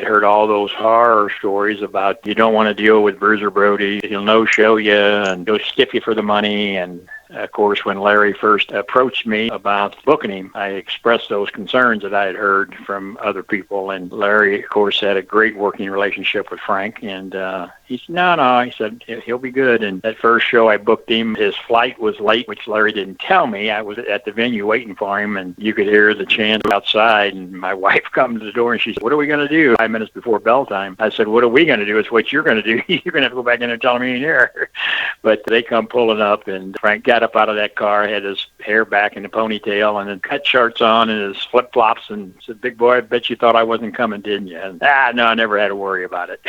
I'd heard all those horror stories about you don't want to deal with Bruiser Brody. He'll no-show you and go stiff you for the money. And of course, when Larry first approached me about booking him, I expressed those concerns that I had heard from other people. And Larry, of course, had a great working relationship with Frank. And he said, no, he said, he'll be good. And that first show I booked him, his flight was late, which Larry didn't tell me. I was at the venue waiting for him, and you could hear the chant outside. And my wife comes to the door, and she said, what are we going to do? 5 minutes before bell time. I said, what are we going to do? It's what you're going to do. You're going to have to go back in and tell me in here. But they come pulling up, and Frank got up out of that car, had his hair back in a ponytail, and then cut shorts on and his flip-flops, and said, big boy, I bet you thought I wasn't coming, didn't you? And, no, I never had to worry about it.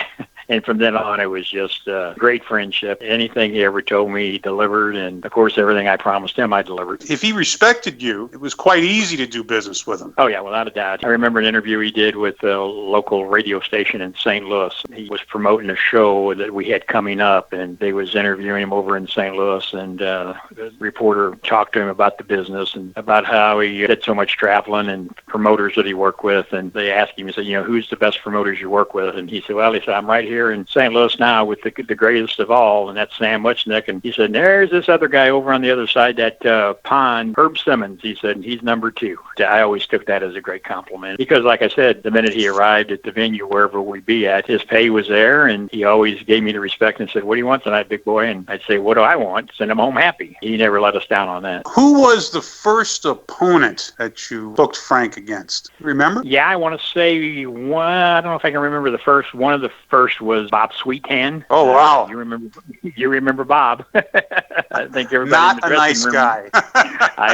And from then on, it was just a great friendship. Anything he ever told me, he delivered. And, of course, everything I promised him, I delivered. If he respected you, it was quite easy to do business with him. Oh, yeah, without a doubt. I remember an interview he did with a local radio station in St. Louis. He was promoting a show that we had coming up, and they was interviewing him over in St. Louis. And the reporter talked to him about the business and about how he did so much traveling and promoters that he worked with. And they asked him, he said, who's the best promoters you work with? And he said, I'm right here in St. Louis now with the greatest of all, and that's Sam Muchnick. And he said, there's this other guy over on the other side, that pond, Herb Simmons. He said, he's number 2. I always took that as a great compliment because, like I said, the minute he arrived at the venue, wherever we'd be at, his pay was there, and he always gave me the respect and said, what do you want tonight, big boy? And I'd say, what do I want? Send him home happy. He never let us down on that. Who was the first opponent that you booked Frank against? Remember? Yeah, I want to say one. I don't know if I can remember the first. One of the first was Bob Sweethand. Oh, wow. You remember Bob. I think everybody Not in the a nice guy.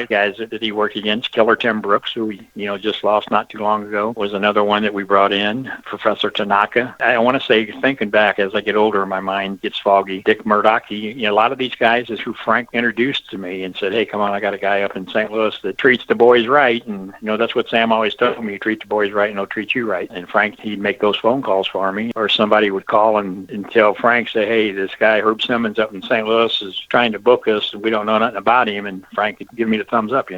Guys that he worked against. Killer Tim Brooks, who just lost not too long ago, was another one that we brought in. Professor Tanaka. I want to say, thinking back as I get older, my mind gets foggy. Dick Murdoch. A lot of these guys is who Frank introduced to me and said, hey, come on, I got a guy up in St. Louis that treats the boys right. And, that's what Sam always told me. You treat the boys right and they'll treat you right. And Frank, he'd make those phone calls for me, or somebody would call and tell Frank, say, hey, this guy Herb Simmons up in St. Louis is trying to book us, and we don't know nothing about him. And Frank would give me the thumbs up,